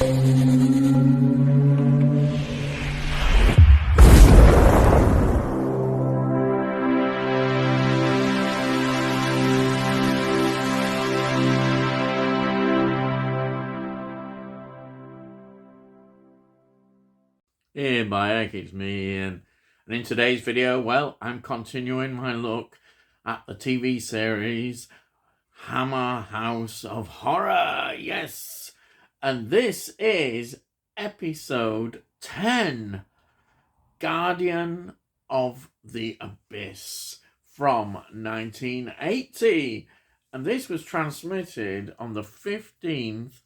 Hey Mike, it's me Ian. And in today's video, well, I'm continuing my look at the TV series Hammer House of Horror. Yes. And this is episode 10, Guardian of the Abyss from 1980. And this was transmitted on the 15th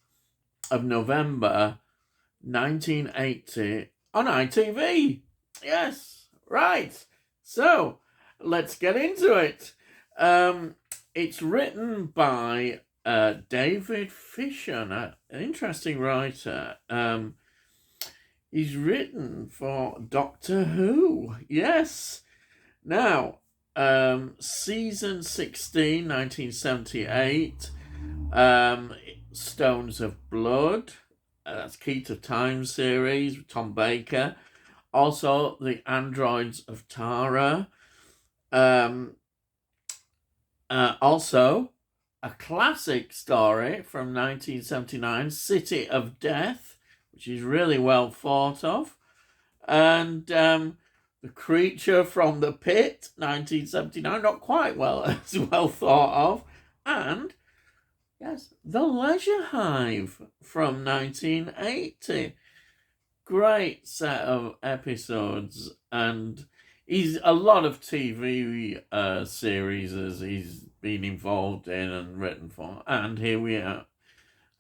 of November 1980 on ITV. Yes, right. So let's get into it. It's written by David Fisher, an interesting writer. He's written for Doctor Who. Yes. Now, season 16, 1978. Stones of Blood. That's Key to Time series with Tom Baker. Also, The Androids of Tara. Also, a classic story from 1979, City of Death, which is really well thought of. And The Creature from the Pit, 1979, not quite well as well thought of. And yes, The Leisure Hive from 1980. Great set of episodes, and he's a lot of TV series as he's been involved in and written for. And here we are,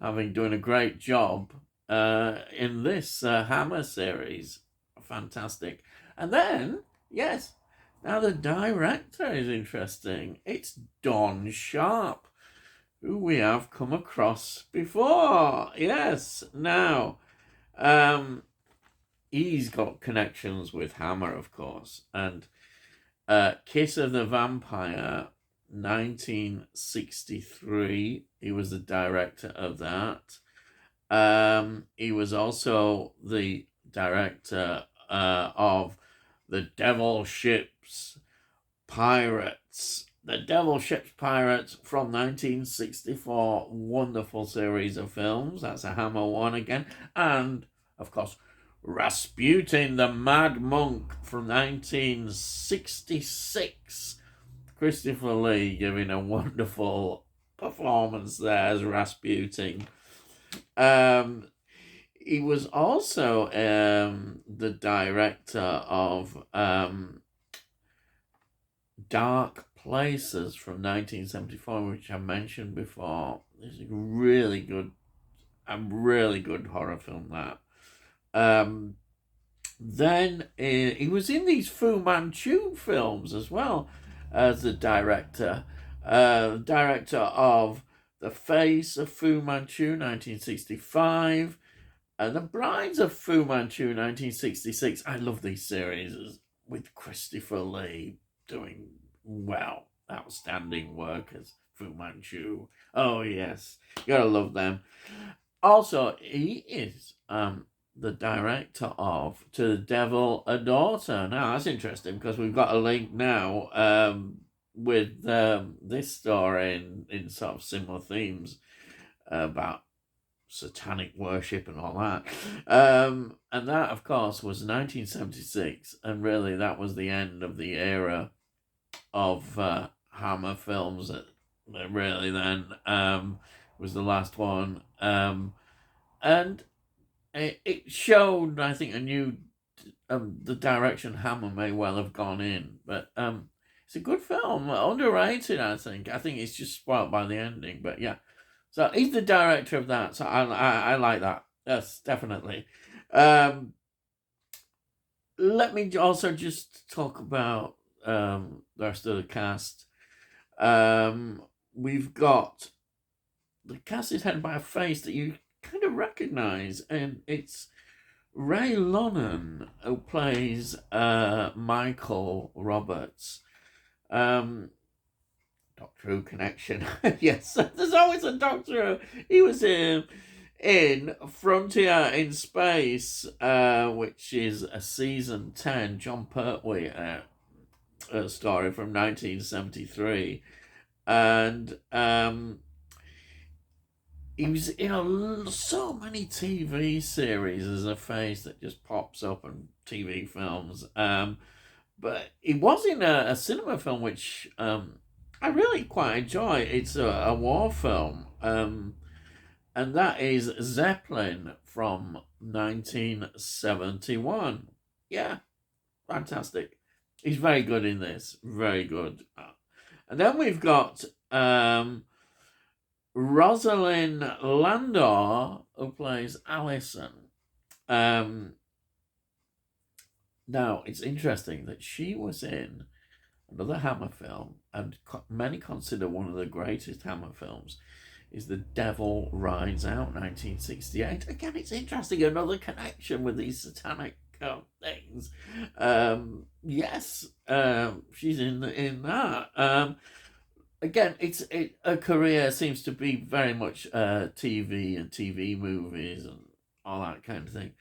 doing a great job in this Hammer series. Fantastic. And then, yes, now the director is interesting. It's Don Sharp, who we have come across before. Yes, now, he's got connections with Hammer, of course, and Kiss of the Vampire, 1963, he was the director of that. He was also the director of The Devil Ships Pirates. The Devil Ships Pirates from 1964. Wonderful series of films. That's a Hammer one again. And, of course, Rasputin the Mad Monk from 1966. Christopher Lee giving a wonderful performance there as Rasputin. He was also the director of Dark Places from 1974, which I mentioned before. It's a really good horror film, that. Then he was in these Fu Manchu films as well as the director. Director of The Face of Fu Manchu, 1965. The Brides of Fu Manchu, 1966. I love these series with Christopher Lee doing, well, outstanding work as Fu Manchu. Oh, yes. You gotta love them. Also, he is the director of To the Devil a Daughter. Now, that's interesting because we've got a link now with this story in sort of similar themes about satanic worship and all that. And that, of course, was 1976. And really, that was the end of the era of Hammer films. That really then was the last one. And it showed, I think, a new the direction Hammer may well have gone in. But it's a good film, underrated, I think. I think it's just spoiled by the ending, but yeah. So he's the director of that, so I like that. Yes, definitely. Let me also just talk about the rest of the cast. We've got, the cast is headed by a face that you kind of recognise, and it's Ray Lonan, who plays Michael Roberts. Doctor Who connection. Yes, there's always a Doctor Who. He was in Frontier in Space, which is a season 10 John Pertwee story from 1973. And he was in so many TV series as a face that just pops up in TV films. But he was in a cinema film which I really quite enjoy. It's a war film, and that is Zeppelin from 1971. Yeah, fantastic. He's very good in this. Very good. And then we've got Rosalind Landor, who plays Allison. Now, it's interesting that she was in another Hammer film, and many consider one of the greatest Hammer films, is The Devil Rides Out, 1968. Again, it's interesting, another connection with these satanic things. Yes, she's in that. Again, her career seems to be very much TV and TV movies and all that kind of thing.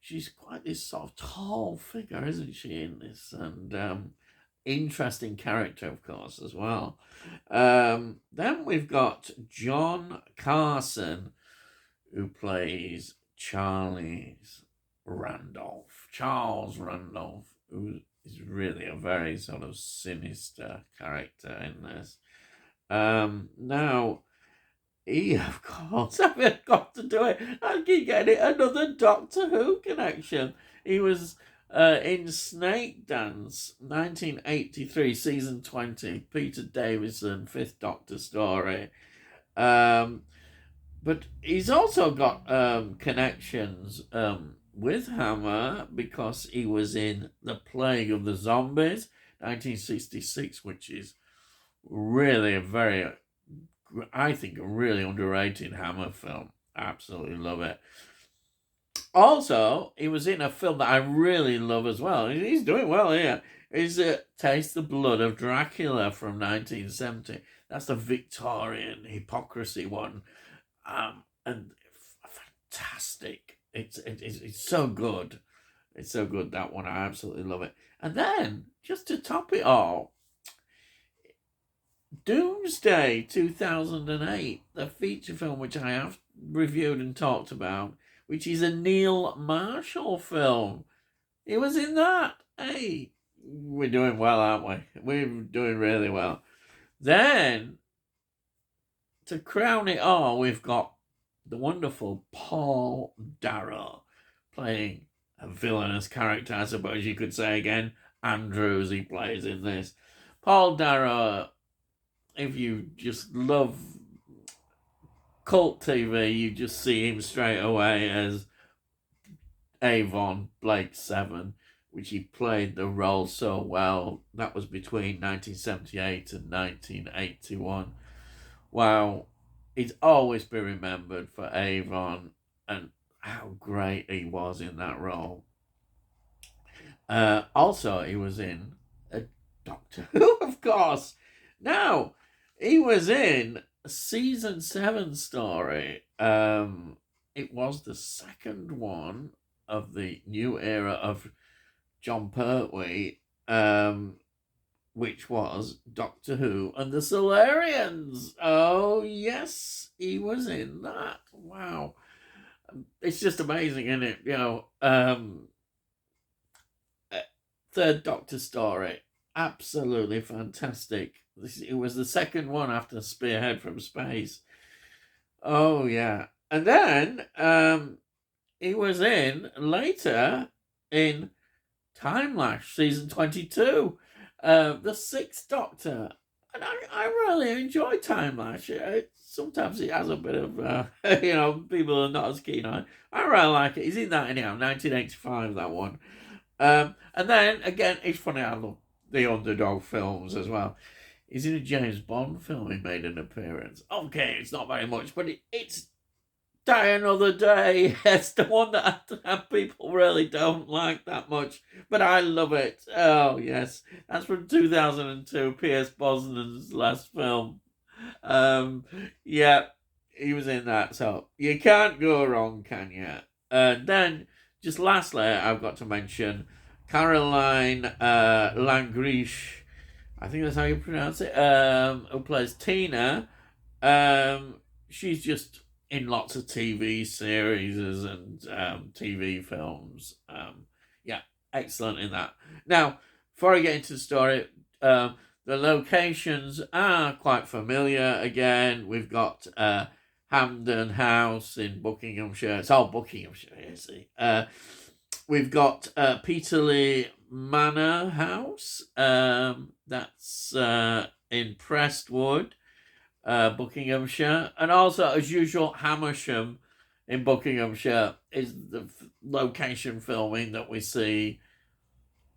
She's quite this sort of tall figure, isn't she, in this? And interesting character, of course, as well. Then we've got John Carson, who plays Charles Randolph, who is really a very sort of sinister character in this. Now, he, of course, I've got to do it. I keep getting it. Another Doctor Who connection. He was in Snake Dance, 1983, season 20, Peter Davison, Fifth Doctor story. But he's also got connections with Hammer because he was in The Plague of the Zombies, 1966, which is really I think a really underrated Hammer film. Absolutely love it. Also, he was in a film that I really love as well. He's doing well here. Is Taste the Blood of Dracula from 1970. That's the Victorian hypocrisy one. And fantastic. It's so good. It's so good, that one. I absolutely love it. And then, just to top it all, Doomsday 2008, the feature film which I have reviewed and talked about, which is a Neil Marshall film. He was in that. Hey, we're doing well, aren't we? We're doing really well. Then, to crown it all, we've got the wonderful Paul Darrow playing a villainous character, I suppose you could say again. Andrews, he plays in this. Paul Darrow, if you just love cult TV, you just see him straight away as Avon Blake 7, which he played the role so well. That was between 1978 and 1981. Wow, he's always been remembered for Avon and how great he was in that role. Also, he was in a Doctor Who, of course. Now, he was in a season 7 story. It was the second one of the new era of John Pertwee, which was Doctor Who and the Solarians. Oh, yes, he was in that. Wow. It's just amazing, isn't it? Third Doctor story. Absolutely fantastic. It was the second one after Spearhead from Space. Oh, yeah. And then he was in later in Time Lash, season 22, the Sixth Doctor. And I really enjoy Time Lash. Sometimes it has a bit of, people are not as keen on it. I really like it. He's in that anyhow, 1985, that one. And then, again, it's funny, I love the underdog films as well. He's in a James Bond film, he made an appearance. Okay, it's not very much, but it's Die Another Day. It's the one that people really don't like that much, but I love it. Oh, yes. That's from 2002, Pierce Brosnan's last film. Yeah. He was in that, so you can't go wrong, can you? Then, just lastly, I've got to mention Caroline Langrish. I think that's how you pronounce it. Who plays Tina? Um, she's just in lots of TV series and TV films. Yeah, excellent in that. Now, before I get into the story, the locations are quite familiar. Again, we've got Hampden House in Buckinghamshire. It's all Buckinghamshire, you see. We've got Peterlee Manor House. That's in Prestwood, Buckinghamshire. And also, as usual, Hamersham in Buckinghamshire is the location filming that we see.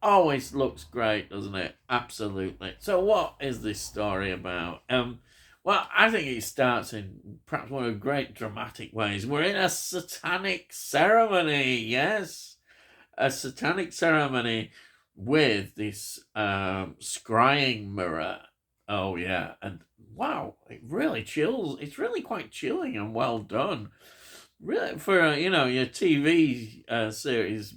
Always looks great, doesn't it? Absolutely. So, what is this story about? Well, I think it starts in perhaps one of the great dramatic ways. We're in a satanic ceremony, yes, a satanic ceremony with this scrying mirror. Oh yeah, and wow, it really chills. It's really quite chilling and well done. Really, for your TV series.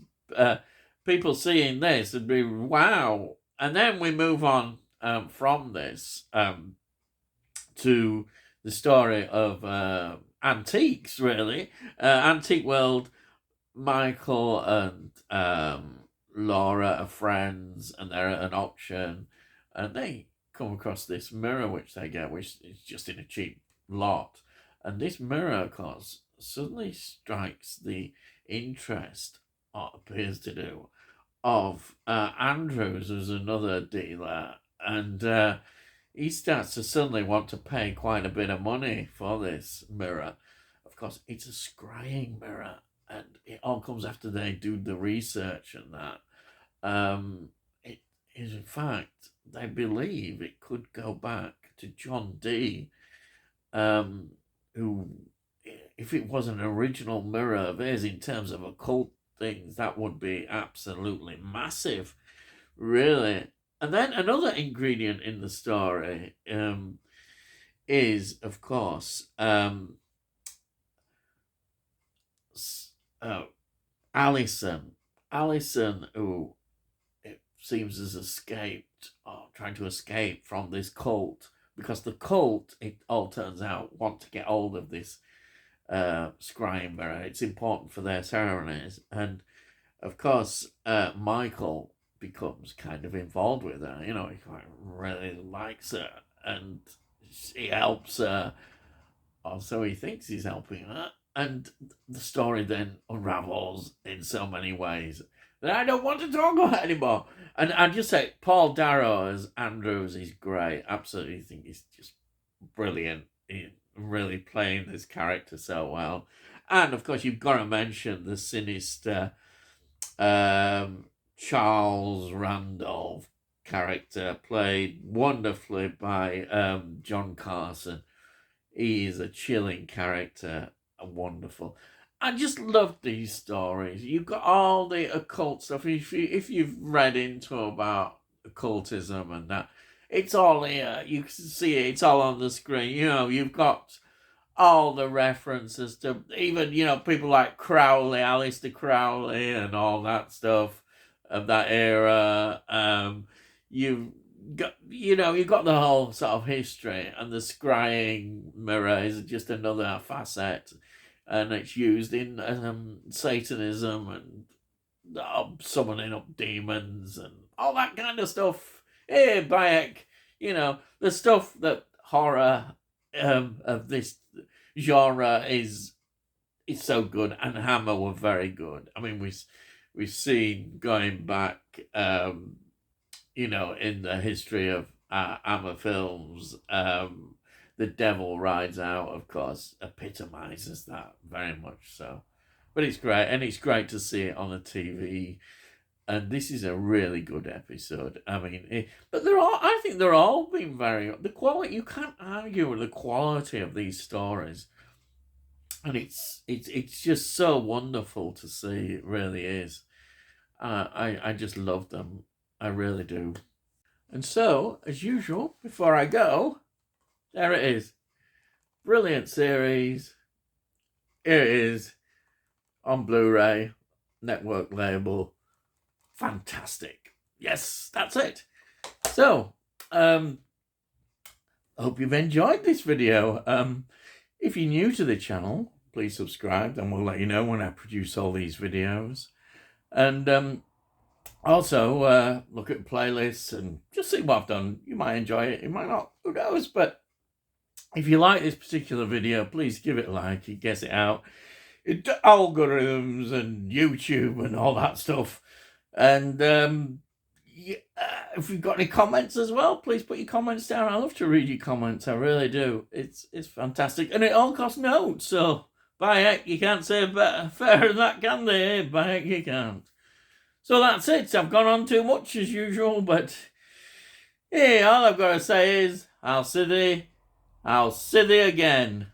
People seeing this would be wow. And then we move on from this to the story of antiques, really. Antique World, Michael and Laura are friends, and they're at an auction, and they come across this mirror which they get, which is just in a cheap lot. And this mirror, of course, suddenly strikes the interest, or appears to do, of Andrews, who's another dealer, and he starts to suddenly want to pay quite a bit of money for this mirror. Of course, it's a scrying mirror, and it all comes after they do the research and that. It is, in fact, they believe it could go back to John Dee, who, if it was an original mirror of his in terms of occult things, that would be absolutely massive, really. And then another ingredient in the story is, of course, Alison. Alison, who it seems has escaped, or trying to escape from this cult, because the cult, it all turns out, want to get hold of this scrying mirror. It's important for their ceremonies. And of course, Michael becomes kind of involved with her. He quite really likes her, and he helps her, or so he thinks he's helping her. And the story then unravels in so many ways that I don't want to talk about anymore. And I just say, Paul Darrow as Andrews is great. Absolutely think he's just brilliant. He really playing this character so well. And of course, you've got to mention the sinister Charles Randolph character, played wonderfully by John Carson. He is a chilling character and wonderful. I just love these stories. You've got all the occult stuff. If you've read into about occultism and that, it's all here. You can see it. It's all on the screen. You've got all the references to even, people like Crowley, Aleister Crowley, and all that stuff of that era. You've got the whole sort of history, and the scrying mirror is just another facet, and it's used in Satanism and summoning up demons and all that kind of stuff. Hey, Bayek, the stuff that horror of this genre is so good, and Hammer were very good. I mean, we've seen going back, in the history of Hammer films, The Devil Rides Out, of course, epitomizes that very much so. But it's great, and it's great to see it on the TV. And this is a really good episode. I mean, I think they're all been the quality. You can't argue with the quality of these stories, and it's just so wonderful to see. It really is. I just love them. I really do. And so, as usual, before I go, there it is. brilliant series. Here it is on Blu-ray, network label. Fantastic. Yes, that's it. So, I hope you've enjoyed this video. If you're new to the channel, please subscribe, and we'll let you know when I produce all these videos. And also look at playlists and just see what I've done. You might enjoy it, you might not, who knows. But if you like this particular video, please give it a like. It gets it out. Algorithms and YouTube and all that stuff. And if you've got any comments as well, please put your comments down. I love to read your comments. I really do. It's fantastic. And it all costs notes. So, by heck, you can't say better, fairer than that, can they? By heck, you can't. So that's it. I've gone on too much as usual. But, hey, all I've got to say is, I'll see thee again.